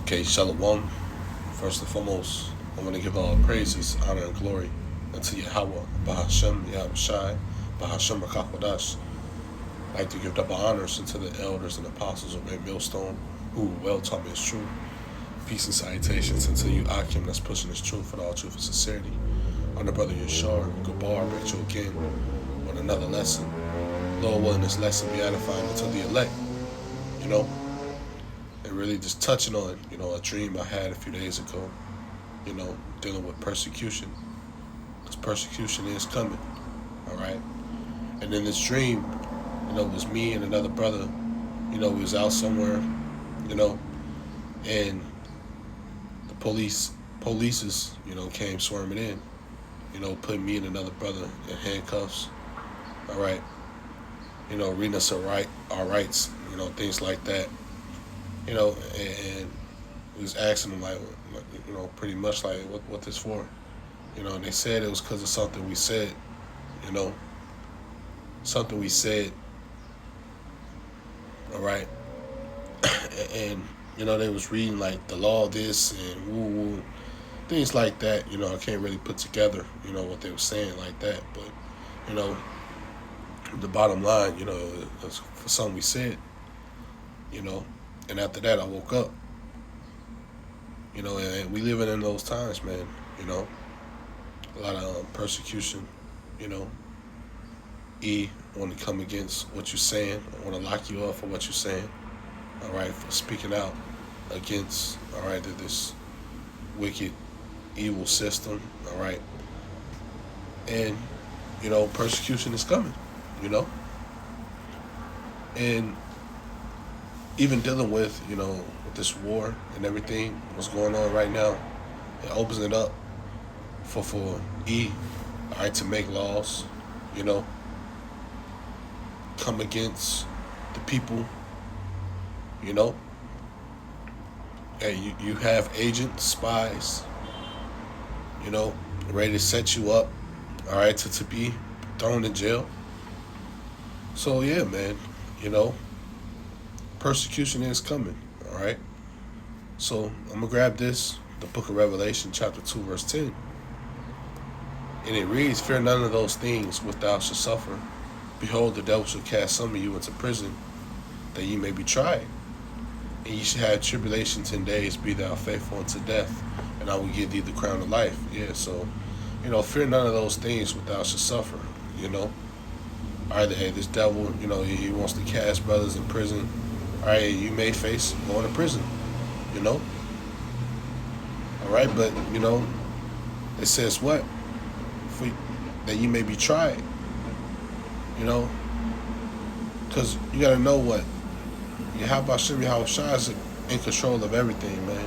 Okay, Shalom. First and foremost, I want to give all praises, honor, and glory unto Yahweh, Bahashem, Yahushai, Bahashem Rakakwadash. I'd like to give double honors unto the elders and apostles of Red Millstone, who well taught me his truth. Peace and salutations unto you, Akim, that's pushing his truth with all truth and sincerity. On the brother Yashar, Gabar, back you again with another lesson. Lord willing, this lesson be edifying unto the elect, you know. And really just touching on, a dream I had a few days ago, dealing with persecution. Because persecution is coming, all right? And in this dream, it was me and another brother, we was out somewhere, and the polices, came swarming in, putting me and another brother in handcuffs, all right? Reading us our rights, things like that. And we was asking them, like, pretty much like, what this for? And they said it was because of something we said, something we said, all right? And, they was reading, like, the law of this and woo-woo, things like that, I can't really put together, what they were saying like that, but, the bottom line, it was for something we said, and after that, I woke up. And we living in those times, man. A lot of persecution. Want to come against what you're saying. Want to lock you up for what you're saying. All right, for speaking out against, all right, this wicked, evil system. All right, and persecution is coming. And even dealing with, with this war and everything, what's going on right now, it opens it up for all right, to make laws, come against the people, Hey, you have agents, spies, ready to set you up, all right, to be thrown in jail. So, yeah, man, persecution is coming, all right? So I'm going to grab this, the book of Revelation, chapter 2, verse 10. And it reads, "Fear none of those things which thou shalt suffer. Behold, the devil shall cast some of you into prison, that ye may be tried. And ye shall have tribulation 10 days. Be thou faithful unto death, and I will give thee the crown of life." Yeah, so, fear none of those things which thou shalt suffer, All right, hey, this devil, he wants to cast brothers in prison. All right, you may face going to prison, All right, but, it says what? That you may be tried, Because you got to know what? Yahweh is in control of everything, man,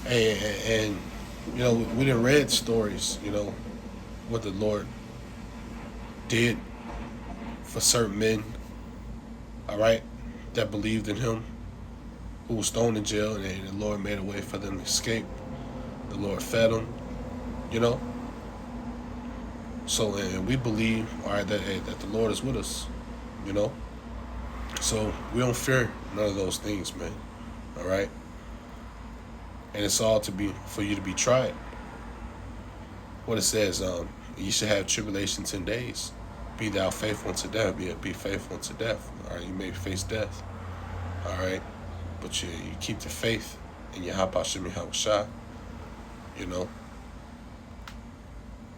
And we done read stories, what the Lord did for certain men, all right, that believed in him, who was thrown in jail, and the Lord made a way for them to escape. The Lord fed them, So, and we believe, all right, that the Lord is with us, So we don't fear none of those things, man, all right? And it's all for you to be tried. What it says, you should have tribulation 10 days. Be thou faithful unto death. Be faithful unto death. All right, you may face death. All right, but you keep the faith in your Hapashim Yahushua.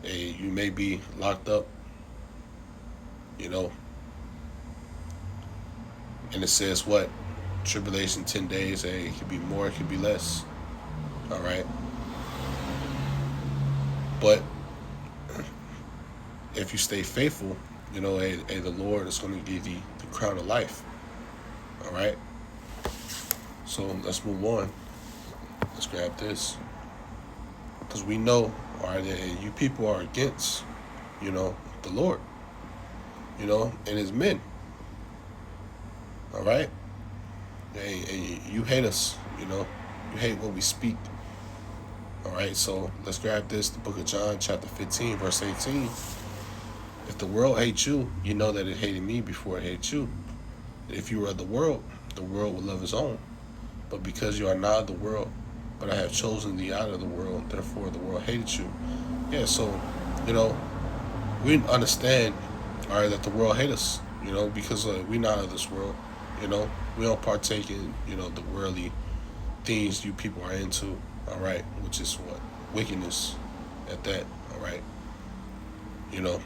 You may be locked up. And it says what? Tribulation 10 days. It could be more. It could be less. All right. But if you stay faithful, the Lord is going to give you the crown of life. All right? So let's move on. Let's grab this. Because we know, all right, that you people are against, the Lord, and his men. All right? And you hate us, you hate what we speak. All right, so let's grab this, the book of John, chapter 15, verse 18. If the world hates you, you know that it hated me before it hated you. If you were of the world would love his own. but because you are not of the world, but I have chosen thee out of the world, therefore the world hated you. Yeah, so, you know, we understand, all right, that the world hates us, because we're not of this world, we don't partake in, the worldly things you people are into, all right, which is what? Wickedness at that, all right, you know,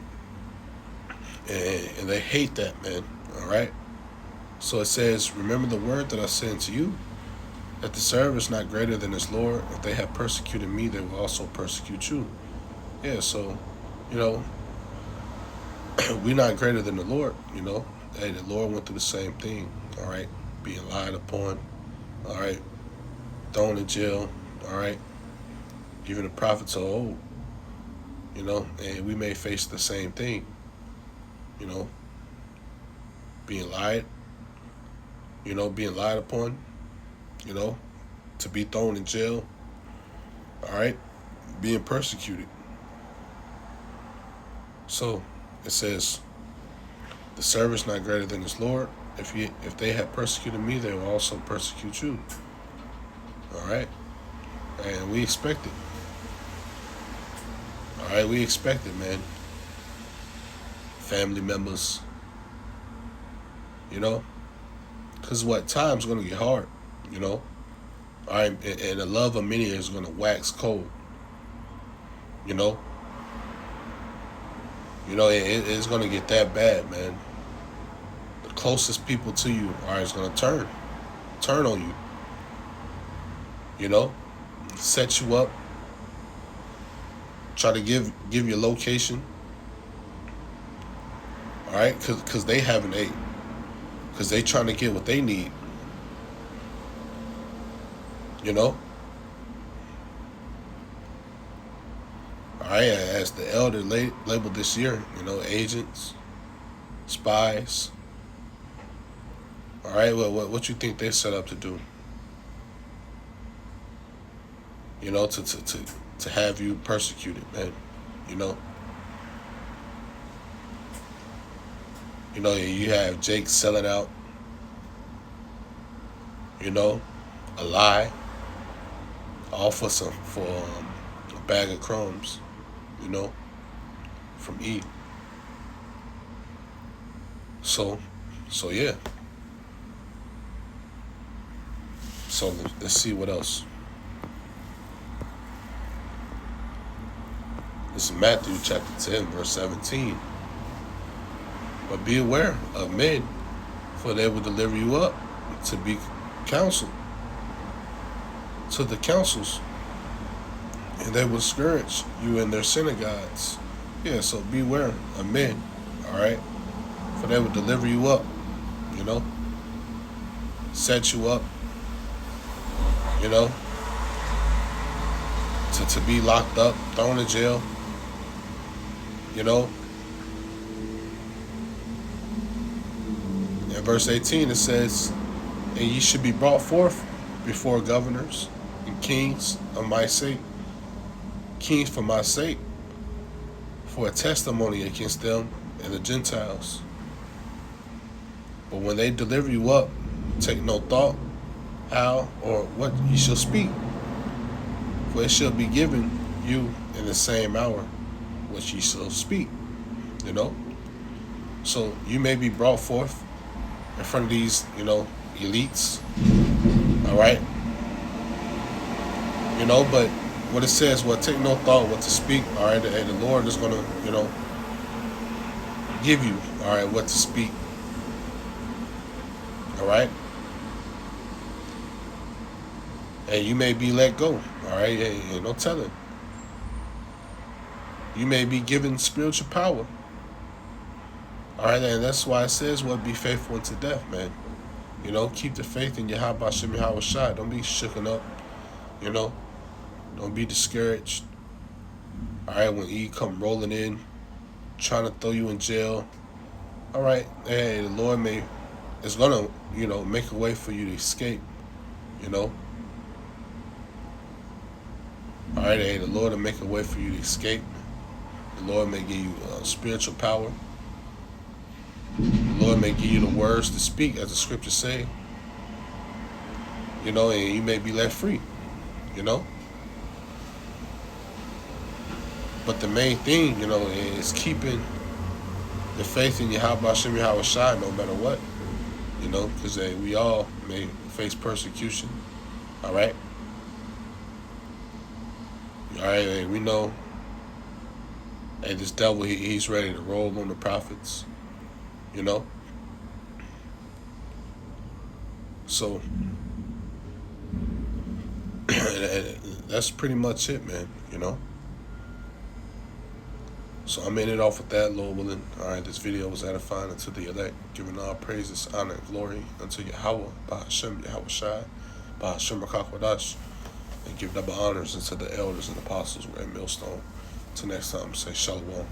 and they hate that, man, all right. So it says, remember the word that I said to you, that the servant is not greater than his Lord. If they have persecuted me, they will also persecute you. Yeah, so, you know, we're not greater than the Lord, Hey, the Lord went through the same thing, all right? Being lied upon, all right? Thrown in jail, all right? Even the prophets are old, and we may face the same thing, you know, being lied, being lied upon, to be thrown in jail, all right? Being persecuted. So it says, the servant's not greater than his Lord. If they have persecuted me, they will also persecute you. All right? And we expect it. All right, we expect it, man. Family members, because what? Time's going to get hard, All right, and the love of many is going to wax cold, it's going to get that bad, man. The closest people to you is going to turn on you, set you up, try to give your location, all right, because they haven't ate, because they trying to get what they need, All right, as the elder labeled this year, agents, spies. All right, what you think they're set up to do? To have you persecuted, man. You have Jake selling out. A lie, all for a bag of crumbs. From E. So yeah. So let's see what else. This is Matthew chapter 10, verse 17. But be aware of men, for they will deliver you up to be counseled to the councils, and they will scourge you in their synagogues. Yeah, so beware of men, all right? For they will deliver you up, set you up, to be locked up, thrown in jail, In verse 18 it says, and ye should be brought forth before governors and kings of my sake, kings for my sake, for a testimony against them and the Gentiles. But when they deliver you up, take no thought how or what ye shall speak, for it shall be given you in the same hour what ye shall speak. So you may be brought forth in front of these, elites, all right? But what it says, take no thought what to speak, all right? And the Lord is going to, give you, all right, what to speak, all right? And you may be let go, all right? Ain't no telling. You may be given spiritual power, all right? And that's why it says, be faithful unto death, man. Keep the faith in Yahweh Hashem Yahweh Shai. Don't be shooken up, Don't be discouraged. All right, when E come rolling in, trying to throw you in jail. All right, hey, the Lord is gonna, make a way for you to escape. All right, hey, the Lord will make a way for you to escape. The Lord may give you spiritual power. The Lord may give you the words to speak, as the scriptures say. you know, and you may be let free, you know. But the main thing, you know, is keeping the faith in Yahweh Hashem Yahweh Shai no matter what, you know, because we all may face persecution, all right? All right, and we know, hey, this devil, he's ready to roll on the prophets, you know? So, that's pretty much it, man, you know? So I'm ending it off with that, Lord willing. All right, this video was edifying unto the elect, giving all praises, honor, and glory unto Yahweh, by Hashem, Yahweh Shai, by Hashem Rakakwadash, and give double honors unto the elders and apostles who are at Millstone. Until next time, say Shalom.